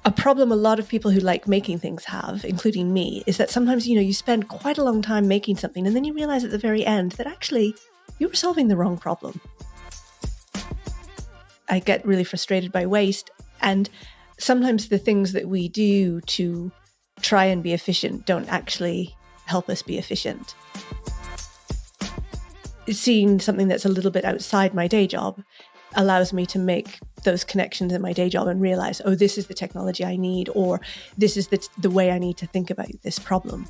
A problem a lot of people who like making things have, including me, is that sometimes, you spend quite a long time making something and then you realize at the very end that actually you were solving the wrong problem. I get really frustrated by waste, and sometimes the things that we do to try and be efficient don't actually help us be efficient. Seeing something that's a little bit outside my day job allows me to make those connections in my day job and realize, oh, this is the technology I need, or this is the way I need to think about this problem.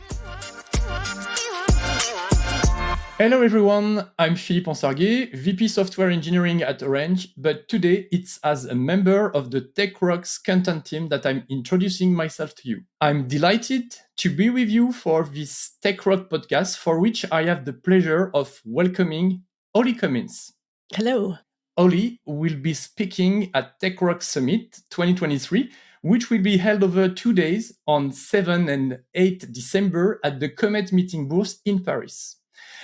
Hello everyone, I'm Philippe ENSARGUET, VP Software Engineering at Orange, but today it's as a member of the Tech.Rocks content team that I'm introducing myself to you. I'm delighted to be with you for this Tech.Rocks podcast, for which I have the pleasure of welcoming Holly CUMMINS. Hello. Holly will be speaking at Tech.Rocks Summit 2023, which will be held over 2 days on 7 and 8 December at the Comet meeting booth in Paris.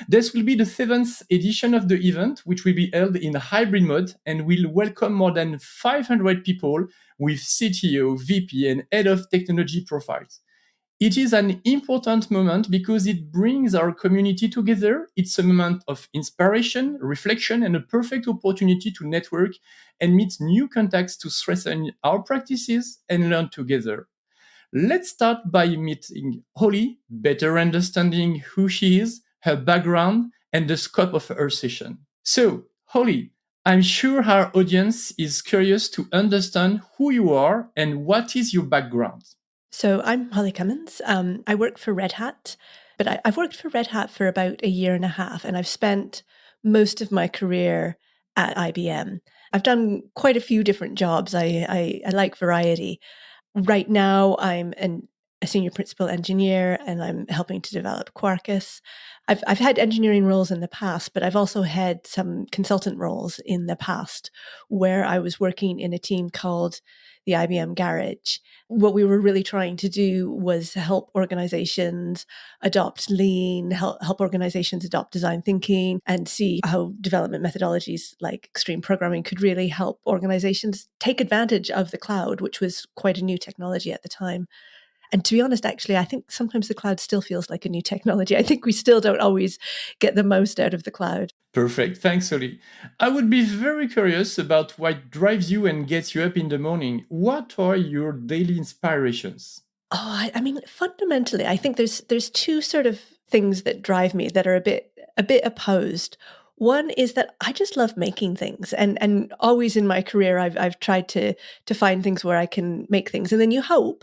This will be the 7th edition of the event, which will be held in a hybrid mode and will welcome more than 500 people with CTO, VP, and head of technology profiles. It is an important moment because it brings our community together. It's a moment of inspiration, reflection, and a perfect opportunity to network and meet new contacts to strengthen our practices and learn together. Let's start by meeting Holly, better understanding who she is, her background, and the scope of her session. So, Holly, I'm sure our audience is curious to understand who you are and what is your background. So I'm Holly CUMMINS. I work for Red Hat, but I've worked for Red Hat for about a year and a half, and I've spent most of my career at IBM. I've done quite a few different jobs. I like variety. Right now, I'm a senior principal engineer, and I'm helping to develop Quarkus. I've had engineering roles in the past, but I've also had some consultant roles in the past where I was working in a team called the IBM Garage. What we were really trying to do was help organizations adopt lean, help organizations adopt design thinking, and see how development methodologies like extreme programming could really help organizations take advantage of the cloud, which was quite a new technology at the time. And to be honest, actually, I think sometimes the cloud still feels like a new technology. I think we still don't always get the most out of the cloud. Perfect. Thanks, Holly. I would be very curious about what drives you and gets you up in the morning. What are your daily inspirations? Oh, I mean, fundamentally, I think there's two sort of things that drive me that are a bit opposed. One is that I just love making things, and always in my career, I've tried to find things where I can make things, and then you hope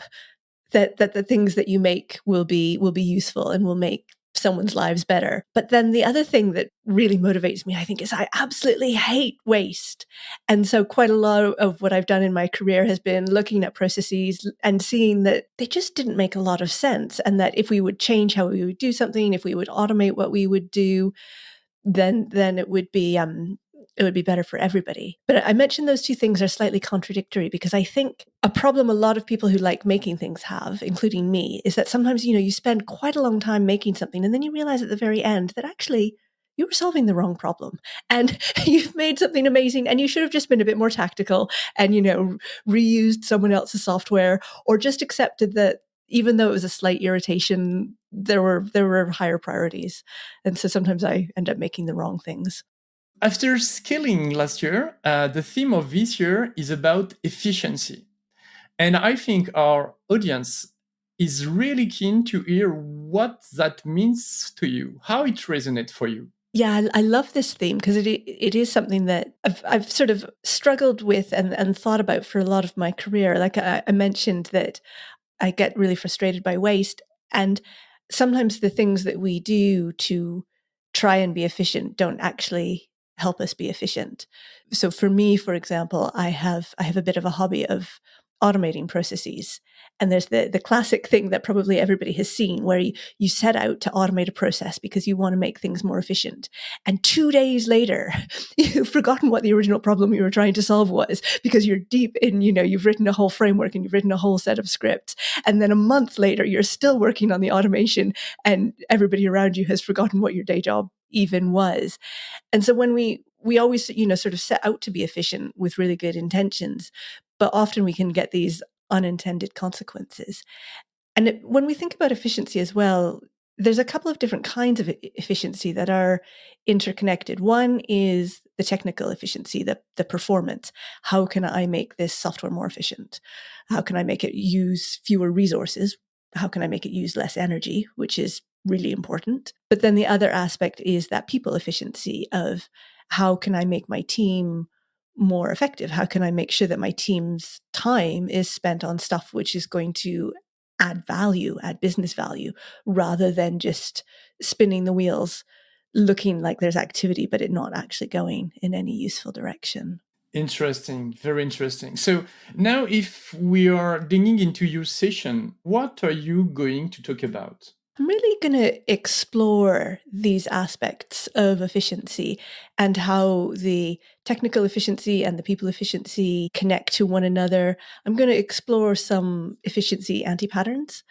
that the things that you make will be useful and will make someone's lives better. But then the other thing that really motivates me, I think, is I absolutely hate waste. And so quite a lot of what I've done in my career has been looking at processes and seeing that they just didn't make a lot of sense. And that if we would change how we would do something, if we would automate what we would do, then it would be better for everybody. But I mentioned those two things are slightly contradictory because I think a problem a lot of people who like making things have, including me, is that sometimes, you spend quite a long time making something and then you realize at the very end that actually you were solving the wrong problem and you've made something amazing and you should have just been a bit more tactical and, reused someone else's software or just accepted that even though it was a slight irritation, there were higher priorities. And so sometimes I end up making the wrong things. After scaling last year, the theme of this year is about efficiency. And I think our audience is really keen to hear what that means to you, how it resonates for you. Yeah, I love this theme because it is something that I've sort of struggled with and thought about for a lot of my career. Like I mentioned that I get really frustrated by waste, and sometimes the things that we do to try and be efficient don't actually help us be efficient. So for me, for example, I have a bit of a hobby of automating processes. And there's the classic thing that probably everybody has seen where you set out to automate a process because you want to make things more efficient. And 2 days later, you've forgotten what the original problem you were trying to solve was because you're deep in, you've written a whole framework and you've written a whole set of scripts. And then a month later, you're still working on the automation and everybody around you has forgotten what your day job even was. And so when we always, sort of set out to be efficient with really good intentions, but often we can get these unintended consequences. And when we think about efficiency as well, there's a couple of different kinds of efficiency that are interconnected. One is the technical efficiency, the performance. How can I make this software more efficient? How can I make it use fewer resources? How can I make it use less energy, which is really important. But then the other aspect is that people efficiency of how can I make my team more effective? How can I make sure that my team's time is spent on stuff which is going to add value, add business value, rather than just spinning the wheels, looking like there's activity, but it not actually going in any useful direction. Interesting, very interesting. So now if we are digging into your session, what are you going to talk about? I'm really going to explore these aspects of efficiency and how the technical efficiency and the people efficiency connect to one another. I'm going to explore some efficiency anti-patterns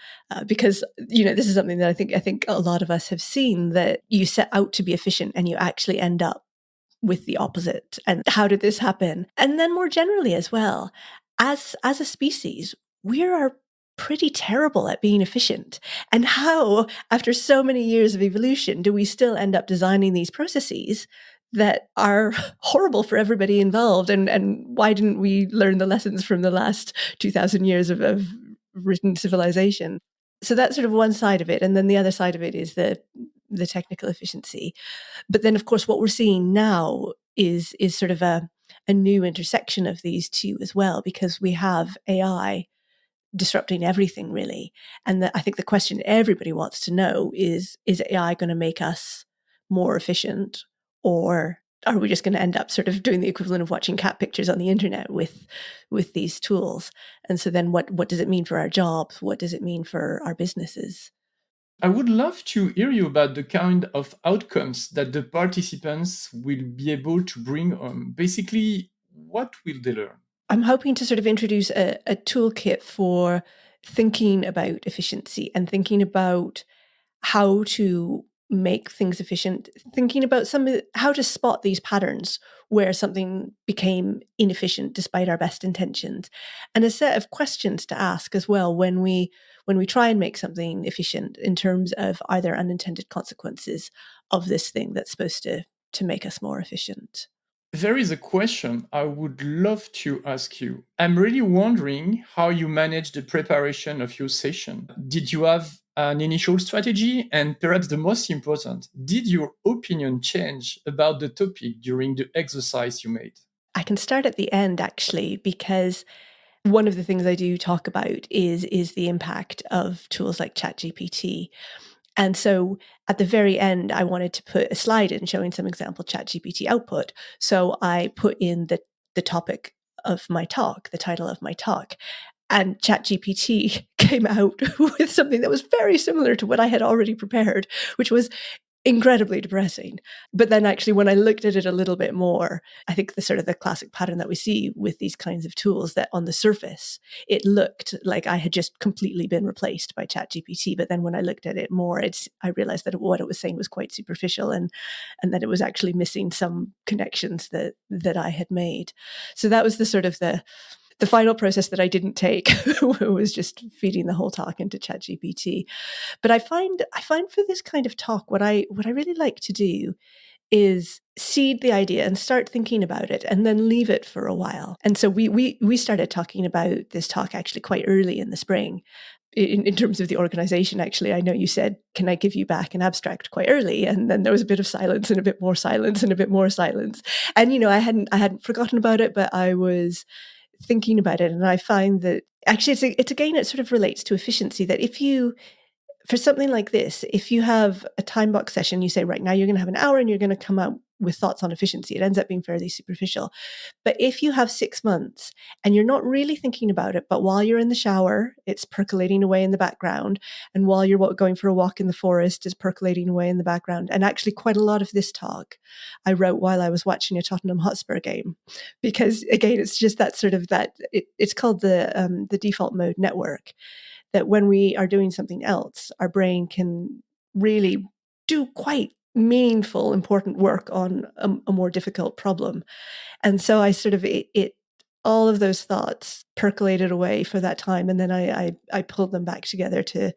because, this is something that I think a lot of us have seen, that you set out to be efficient and you actually end up with the opposite. And how did this happen? And then more generally as well, as a species, we are pretty terrible at being efficient. And how, after so many years of evolution, do we still end up designing these processes that are horrible for everybody involved? And why didn't we learn the lessons from the last 2,000 years of written civilization? So that's sort of one side of it. And then the other side of it is the technical efficiency. But then, of course, what we're seeing now is sort of a new intersection of these two as well, because we have AI disrupting everything, really. And I think the question everybody wants to know is AI going to make us more efficient, or are we just going to end up sort of doing the equivalent of watching cat pictures on the internet with these tools? And so then what does it mean for our jobs? What does it mean for our businesses? I would love to hear you about the kind of outcomes that the participants will be able to bring on. Basically, what will they learn? I'm hoping to sort of introduce a toolkit for thinking about efficiency and thinking about how to make things efficient, thinking about how to spot these patterns where something became inefficient despite our best intentions, and a set of questions to ask as well when we try and make something efficient, in terms of, are there unintended consequences of this thing that's supposed to make us more efficient? There is a question I would love to ask you. I'm really wondering how you manage the preparation of your session. Did you have an initial strategy? And perhaps the most important, did your opinion change about the topic during the exercise you made? I can start at the end, actually, because one of the things I do talk about is the impact of tools like ChatGPT. And so at the very end, I wanted to put a slide in showing some example ChatGPT output. So I put in the topic of my talk, the title of my talk, and ChatGPT came out with something that was very similar to what I had already prepared, which was incredibly depressing. But then actually, when I looked at it a little bit more, I think the sort of the classic pattern that we see with these kinds of tools, that on the surface, it looked like I had just completely been replaced by ChatGPT. But then when I looked at it more, I realized that what it was saying was quite superficial, and that it was actually missing some connections that I had made. So that was the sort of the final process that I didn't take was just feeding the whole talk into ChatGPT. But I find for this kind of talk, what I really like to do is seed the idea and start thinking about it, and then leave it for a while. And so we started talking about this talk actually quite early in the spring. In terms of the organization, actually, I know you said, can I give you back an abstract, quite early? And then there was a bit of silence and a bit more silence and a bit more silence. And, I hadn't forgotten about it, but I was thinking about it. And I find that actually it's again, it sort of relates to efficiency, that for something like this, if you have a time box session, you say, right now you're going to have an hour and you're going to come out with thoughts on efficiency, it ends up being fairly superficial. But if you have 6 months and you're not really thinking about it, but while you're in the shower, it's percolating away in the background, and while you're going for a walk in the forest, it's percolating away in the background. And actually quite a lot of this talk I wrote while I was watching a Tottenham Hotspur game, because again, it's just that sort of it's called the default mode network, that when we are doing something else, our brain can really do quite meaningful, important work on a more difficult problem. And so I sort of, it all of those thoughts percolated away for that time, and then I pulled them back together to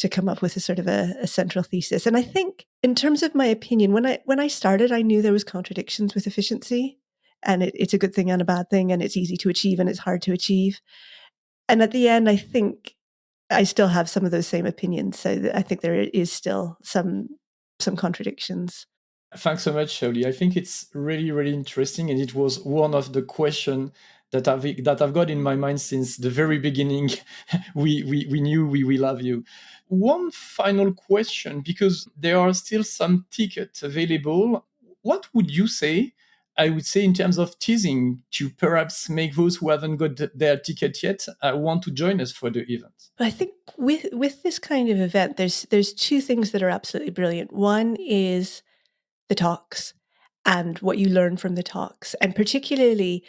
come up with a sort of a central thesis. And I think in terms of my opinion, when I started, I knew there was contradictions with efficiency, and it's a good thing and a bad thing, and it's easy to achieve and it's hard to achieve. And at the end, I think I still have some of those same opinions. So I think there is still some contradictions. Thanks so much, Shirley. I think it's really, really interesting, and it was one of the questions that I've got in my mind since the very beginning. we knew we will have you. One final question, because there are still some tickets available. What would you say? I would say in terms of teasing to perhaps make those who haven't got their ticket yet want to join us for the event. I think with this kind of event, there's two things that are absolutely brilliant. One is the talks and what you learn from the talks. And particularly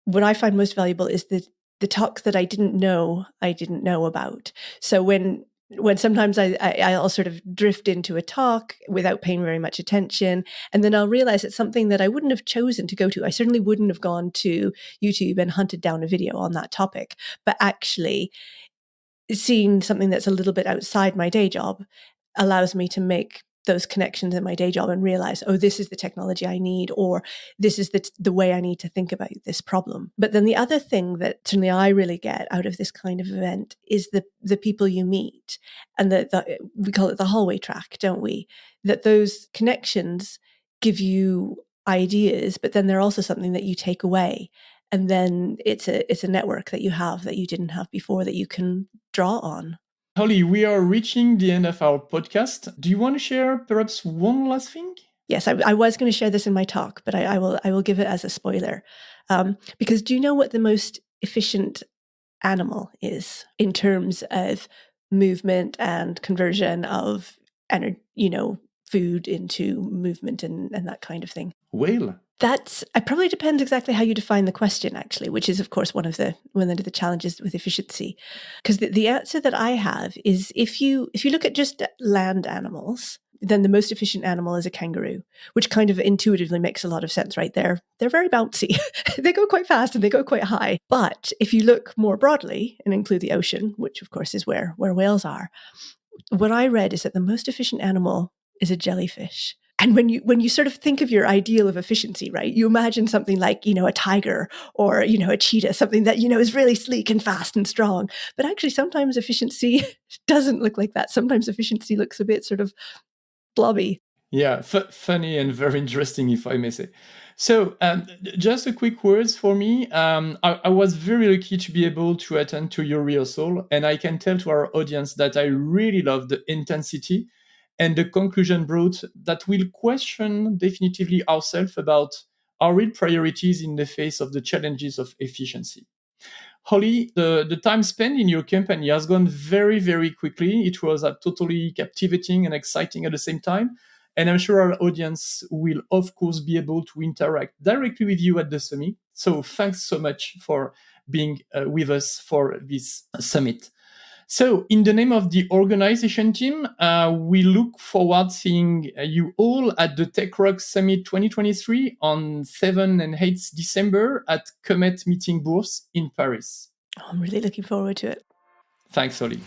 what I find most valuable is the talks that I didn't know about. So when sometimes I'll sort of drift into a talk without paying very much attention, and then I'll realize it's something that I wouldn't have chosen to go to. I certainly wouldn't have gone to YouTube and hunted down a video on that topic, but actually seeing something that's a little bit outside my day job allows me to make those connections in my day job and realize, oh, this is the technology I need, or this is the way I need to think about this problem. But then the other thing that certainly I really get out of this kind of event is the people you meet, and we call it the hallway track, don't we? That those connections give you ideas, but then they're also something that you take away. And then it's a network that you have that you didn't have before that you can draw on. Holly, we are reaching the end of our podcast. Do you want to share perhaps one last thing? Yes, I was going to share this in my talk, but I will give it as a spoiler. Because do you know what the most efficient animal is in terms of movement and conversion of food into movement and that kind of thing? Whale. It probably depends exactly how you define the question, actually, which is, of course, one of the challenges with efficiency. Because the answer that I have is if you look at just land animals, then the most efficient animal is a kangaroo, which kind of intuitively makes a lot of sense, right? They're very bouncy. They go quite fast and they go quite high. But if you look more broadly and include the ocean, which of course is where whales are, what I read is that the most efficient animal is a jellyfish. And when you sort of think of your ideal of efficiency, right, you imagine something like, a tiger or, a cheetah, something that, is really sleek and fast and strong. But actually, sometimes efficiency doesn't look like that. Sometimes efficiency looks a bit sort of blobby. Yeah, funny and very interesting, if I may say. So, just a quick words for me. I was very lucky to be able to attend to your rehearsal, and I can tell to our audience that I really love the intensity and the conclusion brought that will question definitively ourselves about our real priorities in the face of the challenges of efficiency. Holly, the time spent in your company has gone very, very quickly. It was totally captivating and exciting at the same time. And I'm sure our audience will, of course, be able to interact directly with you at the summit. So thanks so much for being with us for this summit. So, in the name of the organization team, we look forward seeing you all at the Tech.Rocks Summit 2023 on 7 and 8 December at CUMMINS meeting booth in Paris. I'm really looking forward to it. Thanks, Holly.